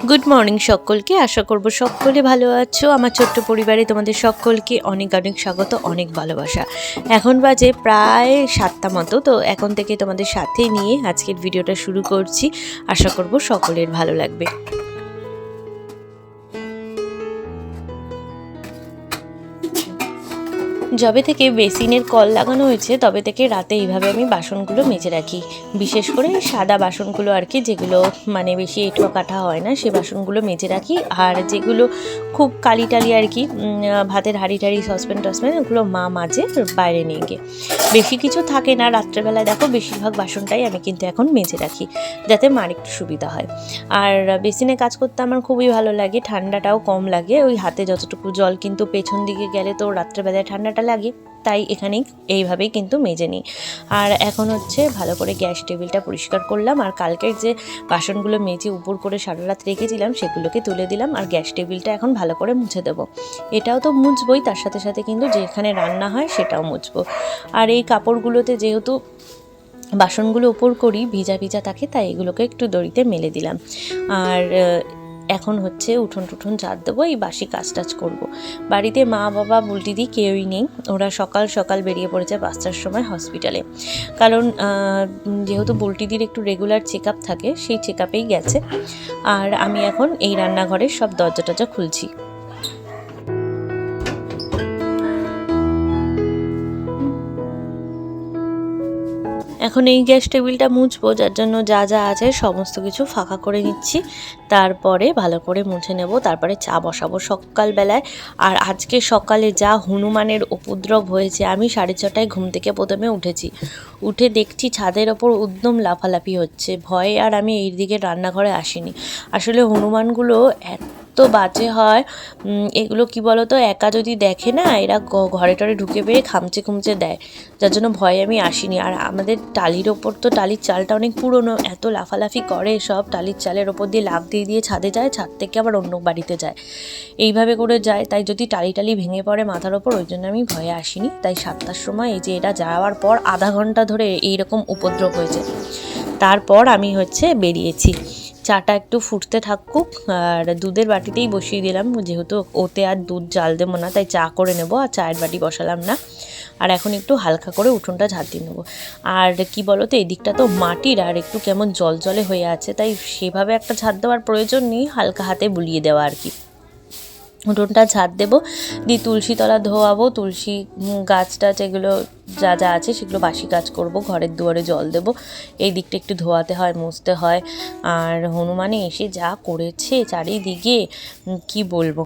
Good morning সকলকে। আশা করব সকলে ভালো আছো। আমার ছোট্ট পরিবারে তোমাদের সকলকে অনেক অনেক স্বাগত, অনেক ভালোবাসা। এখন বাজে প্রায় 7টা মতো, তো এখন থেকে তোমাদের সাথে নিয়ে আজকের ভিডিওটা শুরু করছি। আশা করব সকলের ভালো লাগবে। যবে থেকে বেসিনের কল লাগানো হয়েছে তবে থেকে রাতে এইভাবে আমি বাসনগুলো মেজে রাখি। বিশেষ করে সাদা বাসনগুলো আর কি, যেগুলো মানে বেশি এঁঠো কাঠা হয় না, সে বাসনগুলো মেজে রাখি। আর যেগুলো খুব কালি টালি আর কি, ভাতের হাঁড়ি টাড়ি সসপ্যান টসপ্যান, ওগুলো মা মাজে বাইরে নিয়ে গিয়ে। বেশি কিছু থাকে না রাত্রেবেলায়, দেখো বেশিরভাগ বাসনটাই আমি কিন্তু এখন মেজে রাখি, যাতে মার একটু সুবিধা হয়। আর বেসিনে কাজ করতে আমার খুবই ভালো লাগে, ঠান্ডাটাও কম লাগে। ওই হাতে যতটুকু জল কিন্তু পেছন দিকে গেলে তো রাত্রেবেলায় ঠান্ডাটা লাগে, তাই এখানেই এইভাবেই কিন্তু মেজে নিই। আর এখন হচ্ছে ভালো করে গ্যাস টেবিলটা পরিষ্কার করলাম, আর কালকের যে বাসনগুলো মেজে উপর করে সারা রাত রেখেছিলাম সেগুলোকে তুলে দিলাম। আর গ্যাস টেবিলটা এখন ভালো করে মুছে দেবো। এটাও তো মুছবই, তার সাথে সাথে কিন্তু যেখানে রান্না হয় সেটাও মুছবো। আর এই কাপড়গুলোতে যেহেতু বাসনগুলো উপর করি ভিজা ভিজা থাকে, তাই এগুলোকে একটু দড়িতে মেলে দিলাম। আর এখন হচ্ছে উঠোন টুঠোন ঝাড় দেবো, এই বাসি কাজ টাজ করবো। বাড়িতে মা বাবা বুলটিদি কেউই নেই, ওরা সকাল সকাল বেরিয়ে পড়েছে 5টার সময় হসপিটালে। কারণ যেহেতু বুলটিদির একটু রেগুলার চেক আপ থাকে, সেই চেক আপেই গেছে। আর আমি এখন এই রান্নাঘরের সব দরজা টরজা খুলছি। এখন এই গ্যাস টেবিলটা মুছবো, যার জন্য যা যা আছে সমস্ত কিছু ফাঁকা করে নিচ্ছি। তারপরে ভালো করে মুছে নেব, তারপরে চা বসাবো সকালবেলায়। আর আজকে সকালে যা হনুমানের উপদ্রব হয়েছে, আমি 6:30টায় ঘুম থেকে প্রথমে উঠেছি। উঠে দেখছি ছাদের ওপর উদ্যম লাফালাফি হচ্ছে, ভয়ে আর আমি এই দিকে রান্নাঘরে আসিনি। আসলে হনুমানগুলো এত বাজে হয়, এগুলো কি বলতো, একা যদি দেখে না, এরা ঘরে টরে ঢুকে পেরে খামচে খুমচে দেয়, যার জন্য ভয়ে আমি আসিনি। আর আমাদের টালির ওপর তো, টালির চালটা অনেক পুরনো, এত লাফালাফি করে সব টালির চালের ওপর দিয়ে লাফ দিয়ে দিয়ে ছাদে যায়, ছাদ থেকে আবার অন্য বাড়িতে যায়, এইভাবে করে যায়। তাই যদি টালি টালি ভেঙে পড়ে মাথার ওপর, ওই জন্য আমি ভয়ে আসিনি। তাই 7টার সময় এই যে এটা যাওয়ার পর আধা ঘন্টা ধরে এইরকম উপদ্রব হয়েছে। তারপর আমি হচ্ছে বেরিয়েছি। চাটা একটু ফুটতে থাকুক, আর দুধের বাটিতেই বসিয়ে দিলাম, যেহেতু ওতে আর দুধ জাল দেবো না, তাই চা করে নেবো, আর চায়ের বাটি বসালাম না। আর এখন একটু হালকা করে উঠোনটা ঝাড় দিয়ে নেবো। আর কি বলো তো, এদিকটা তো মাটির আর একটু কেমন জল জলে হয়ে আছে, তাই সেভাবে একটা ঝাড় দেওয়ার প্রয়োজন নেই, হালকা হাতে বুলিয়ে দেওয়া আর কি। উঠোনটা ঝাড় দেবো, দিয়ে তুলসী তলা ধোয়াবো, তুলসী গাছ টাছ এগুলো যা যা আছে সেগুলো বাসি কাজ করব, ঘরের দুয়ারে জল দেবো, এই দিকটা একটু ধোয়াতে হয়, মুছতে হয়। আর হনুমানে এসে যা করেছে চারিদিকে, কি বলবো।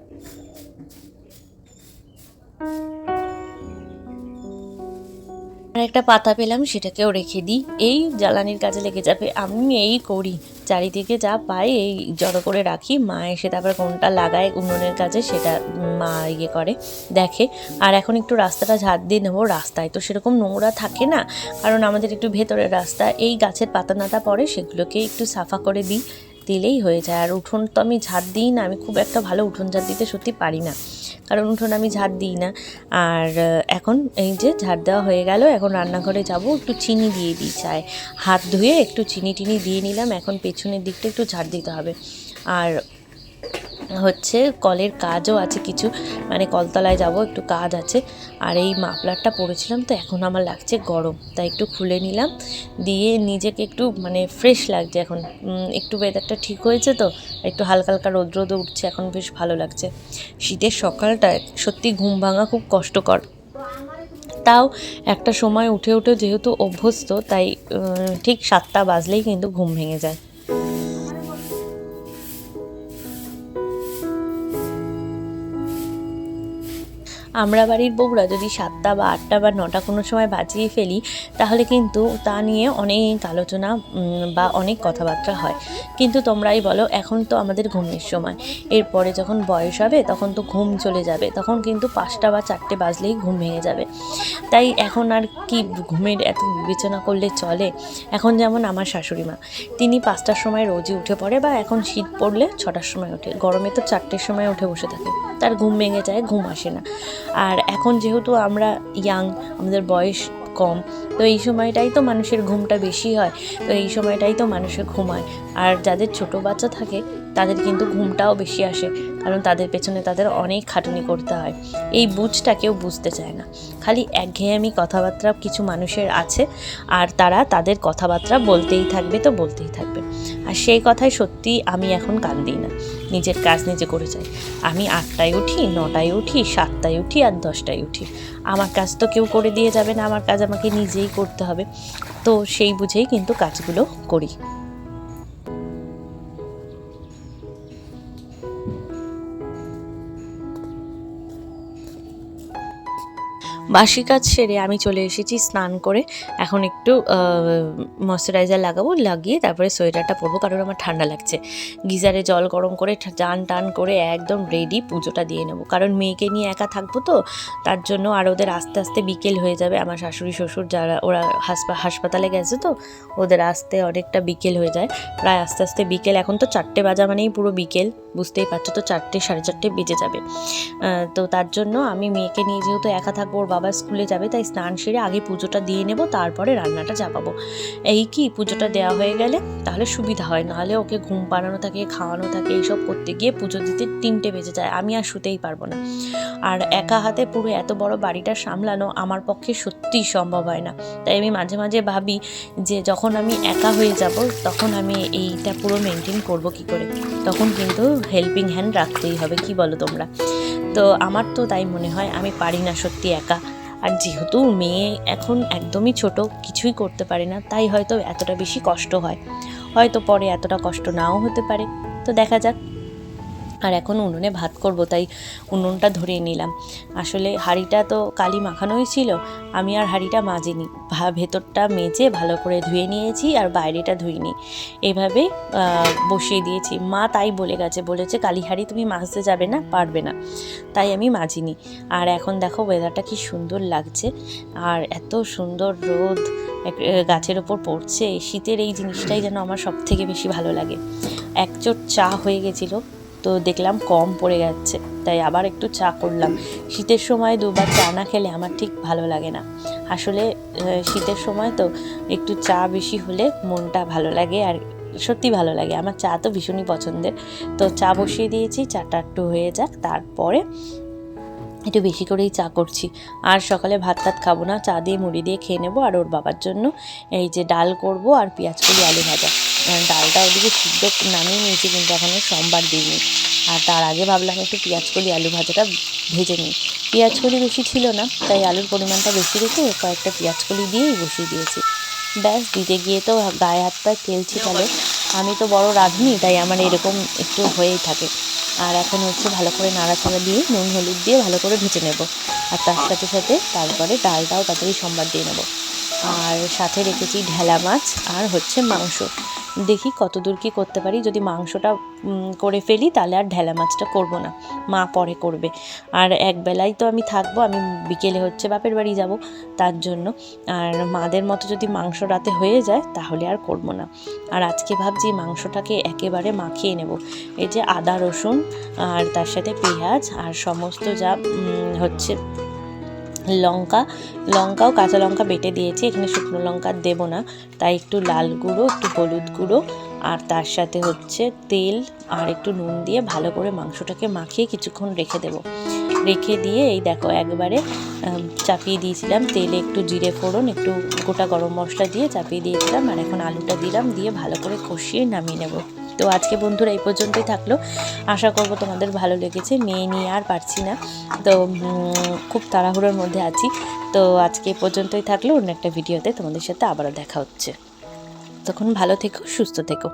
আর একটা পাতা পেলাম, সেটাকেও রেখে দিই, এই জ্বালানির কাজে লেগে যাবে। আমি এই করি, চারিদিকে যা পাই এই জড়ো করে রাখি, মা এসে তারপর কোনটা লাগায় উনুনের কাজে সেটা মা ইয়ে করে, দেখে। আর এখন একটু রাস্তাটা ঝাড় দিয়ে নেবো। রাস্তায় তো সেরকম নোংরা থাকে না, কারণ আমাদের একটু ভেতরের রাস্তা, এই গাছের পাতা নাতা পড়ে, সেগুলোকে একটু সাফা করে দিলেই হয়ে যায়। আর উঠোন তো আমি ঝাড় দিই না, আমি খুব একটা ভালো উঠোন ঝাড় দিতে সত্যি পারি না, কারণ উঠোন আমি ঝাড় দিই না। আর এখন এই যে ঝাড় দেওয়া হয়ে গেল, এখন রান্নাঘরে যাব, একটু চিনি দিয়ে দিই চায়, হাত ধুয়ে একটু চিনি টিনি দিয়ে নিলাম। এখন পেছনের দিকটা একটু ঝাড় দিতে হবে। আর হচ্ছে কলের কাজও আছে কিছু, মানে কলতলায় যাব, একটু কাজ আছে। আর এই মাফলারটা পরেছিলাম তো এখন আমার লাগছে গরম, তাই একটু খুলে নিলাম, দিয়ে নিজেকে একটু মানে ফ্রেশ লাগছে এখন। একটু ওয়েদারটা ঠিক হয়েছে তো, একটু হালকা হালকা রোদ রোদ উঠছে, এখন বেশ ভালো লাগছে। শীতের সকালটায় সত্যি ঘুম ভাঙা খুব কষ্টকর, তাও একটা সময় উঠে উঠে যেহেতু অভ্যস্ত, তাই ঠিক 7টা বাজলেই কিন্তু ঘুম ভেঙে যায়। আমরা বাড়ির বউরা যদি 7টা বা 8টা বা 9টা কোনো সময় বাজিয়ে ফেলি, তাহলে কিন্তু তা নিয়ে অনেক আলোচনা বা অনেক কথাবার্তা হয়। কিন্তু তোমরাই বলো, এখন তো আমাদের ঘুমের সময়, এরপরে যখন বয়স হবে তখন তো ঘুম চলে যাবে, তখন কিন্তু 5টা বা 4টে বাজলেই ঘুম ভেঙে যাবে। তাই এখন আর কি ঘুমের এত বিবেচনা করলে চলে। এখন যেমন আমার শাশুড়ি মা, তিনি 5টার সময় রোজই উঠে পড়ে, বা এখন শীত পড়লে 6টার সময় ওঠে, গরমে তো 4টের সময় উঠে বসে থাকে, তার ঘুম ভেঙে যায়, ঘুম আসে না। আর এখন যেহেতু আমরা ইয়াং, আমাদের বয়স কম, তো এই সময়টাই তো মানুষের ঘুমটা বেশি হয়, তো এই সময়টাই তো মানুষের ঘুমায়। আর যাদের ছোট বাচ্চা থাকে তাদের কিন্তু ঘুমটাও বেশি আসে, কারণ তাদের পেছনে তাদের অনেক খাটুনি করতে হয়। এই বুঝটা কেউ বুঝতে চায় না, খালি একঘেয়েমি কথাবার্তা কিছু মানুষের আছে, আর তারা তাদের কথাবার্তা বলতেই থাকবে তো বলতেই থাকবে। আর সেই কথায় সত্যি আমি এখন কান দিই না, নিজের কাজ নিজে করে যাই। আমি 8টায় উঠি, 9টায় উঠি, 7টায় উঠি আর 10টায় উঠি। আমার কাজ তো কেউ করে দিয়ে যাবে না, আমার কাজ আমাকে নিজেই করতে হবে। তো সেই বুঝেই কিন্তু কাজগুলো করি। বাসি কাজ সেরে আমি চলে এসেছি স্নান করে। এখন একটু ময়শ্চারাইজার লাগাবো, লাগিয়ে তারপরে সোয়েটারটা পরবো, কারণ আমার ঠান্ডা লাগছে। গিজারে জল গরম করে চান টান করে একদম রেডি পুজোটা দিয়ে নেবো, কারণ মেয়েকে নিয়ে একা থাকবো তো, তার জন্য। আর ওদের আস্তে আস্তে বিকেল হয়ে যাবে। আমার শাশুড়ি শ্বশুর যারা, ওরা হাসপাতালে গেছে তো, ওদের আসতে অনেকটা বিকেল হয়ে যায়, প্রায় আস্তে আস্তে বিকেল। এখন তো 4টে বাজা মানেই পুরো বিকেল, বুঝতেই পারছো তো, 4টে 4:30 বেজে যাবে। তো তার জন্য আমি মেয়েকে নিয়ে যেহেতু একা থাকবো, ওর বাবা স্কুলে যাবে, তাই স্নান সেরে আগে পুজোটা দিয়ে নেব, তারপরে রান্নাটা চাপাবো। এই কি পুজোটা দেওয়া হয়ে গেলে তাহলে সুবিধা হয়, নাহলে ওকে ঘুম পাড়ানো থাকে, খাওয়ানো থাকে, এইসব করতে গিয়ে পুজো দিতে 3টে বেজে যায়, আমি আর শুতেই পারবো না। আর একা হাতে পুরো এত বড় বাড়িটা সামলানো আমার পক্ষে সত্যিই সম্ভব হয় না। তাই আমি মাঝে মাঝে ভাবি যে যখন আমি একা হয়ে যাব, তখন আমি এইটা পুরো মেনটেন করব কি করে। তখন কিন্তু হেল্পিং হ্যান্ড রাখতেই হবে, কি বলো তোমরা? তো আমার তো তাই মনে হয়, আমি পারি না সত্যি একা। আর যেহেতু মেয়ে এখন একদমই ছোট, কিছুই করতে পারে না, তাই হয়তো এতটা বেশি কষ্ট হয়, হয়তো পরে এতটা কষ্ট নাও হতে পারে। তো দেখা যাক। আর এখন উনুনে ভাত করব, তাই উনুনটা ধরিয়ে নিলাম। আসলে হাঁড়িটা তো কালি মাখানোই ছিল, আমি আর হাঁড়িটা মাজিনি, ভেতরটা মেজে ভালো করে ধুয়ে নিয়েছি, আর বাইরেটা ধুইনি, এভাবে বসিয়ে দিয়েছি। মা তাই বলেছে কালি হাঁড়ি তুমি মাজতে যাবে না, পারবে না, তাই আমি মাজিনি। আর এখন দেখো ওয়েদারটা কি সুন্দর লাগছে, আর এত সুন্দর রোদ গাছের ওপর পড়ছে। শীতের এই জিনিসটাই যেন আমার সব থেকে বেশি ভালো লাগে। এক চোট চা হয়ে গেছিলো, তো দেখলাম কম পড়ে যাচ্ছে, তাই আবার একটু চা করলাম। শীতের সময় দুবার চা না খেলে আমার ঠিক ভালো লাগে না। আসলে শীতের সময় তো একটু চা বেশি হলে মনটা ভালো লাগে, আর সত্যি ভালো লাগে। আমার চা তো ভীষণই পছন্দের। তো চা বসিয়ে দিয়েছি, চাটা একটু হয়ে যাক, তারপরে একটু বেশি করেই চা করছি। আর সকালে ভাত টাত খাবো না, চা দিয়ে মুড়ি দিয়ে খেয়ে নেবো। আর ওর বাবার জন্য এই যে ডাল করব, আর পেঁয়াজকলি আলু ভাজা। ডালটা ওদিকে সিদ্ধ নামিয়ে নিয়েছি, কিন্তু এখনও সম্বার দিইনি। আর তার আগে ভাবলাম একটু পেঁয়াজকলি আলু ভাজাটা ভেজে নিই। পেঁয়াজকলি বেশি ছিল না, তাই আলুর পরিমাণটা বেশি রেখে কয়েকটা পেঁয়াজকলি দিয়েই বসিয়ে দিয়েছি। ব্যাস, দিতে গিয়ে তো গায়ে হাত পায়ে তেল ছিটালো। আমি তো বড় রাঁধুনি, তাই আমার এরকম একটু হয়েই থাকে। আর এখন হচ্ছে ভালো করে নাড়াচাড়া দিয়ে নুন হলুদ দিয়ে ভালো করে ভেজে নেব। আর তার সাথে সাথে তারপরে ডালটাও তাড়াতাড়ি সম্বার দিয়ে নেব। আর সাথে রেখেছি ঢেলা মাছ আর হচ্ছে মাংস। দেখি কত দূর কী করতে পারি। যদি মাংসটা করে ফেলি তাহলে আর ঢেলা মাছটা করব না, মা পরে করবে। আর একবেলাই তো আমি থাকবো, আমি বিকেলে হচ্ছে বাপের বাড়ি যাব, তার জন্য। আর মাদের মতো যদি মাংস রাতে হয়ে যায় তাহলে আর করব না। আর আজকে ভাবছি মাংসটাকে একেবারে মাখিয়ে নেব। এই যে আদা রসুন আর তার সাথে পেঁয়াজ আর সমস্ত যা হচ্ছে লঙ্কাও কাঁচা লঙ্কা বেটে দিয়েছি, এখানে শুকনো লঙ্কা দেবো না, তাই একটু লাল গুঁড়ো, একটু হলুদ গুঁড়ো, আর তার সাথে হচ্ছে তেল আর একটু নুন দিয়ে ভালো করে মাংসটাকে মাখিয়ে কিছুক্ষণ রেখে দিয়ে এই দেখো একবারে চাপিয়ে দিয়েছিলাম। তেলে একটু জিরে ফোড়ন, একটু গোটা গরম মশলা দিয়ে চাপিয়ে দিয়েছিলাম। আর এখন আলুটা দিলাম, দিয়ে ভালো করে কষিয়ে নামিয়ে নেব। তো আজকে বন্ধুরা এই পর্যন্তই থাকলো। আশা করব তোমাদের ভালো লেগেছে। মেয়ে নিয়ে আর পারছি না, তো খুব তাড়াহুড়োর মধ্যে আছি। তো আজকে এই পর্যন্তই থাকলো, অন্য একটা ভিডিওতে তোমাদের সাথে আবারও দেখা হচ্ছে। তখন ভালো থেকো, সুস্থ থেকো।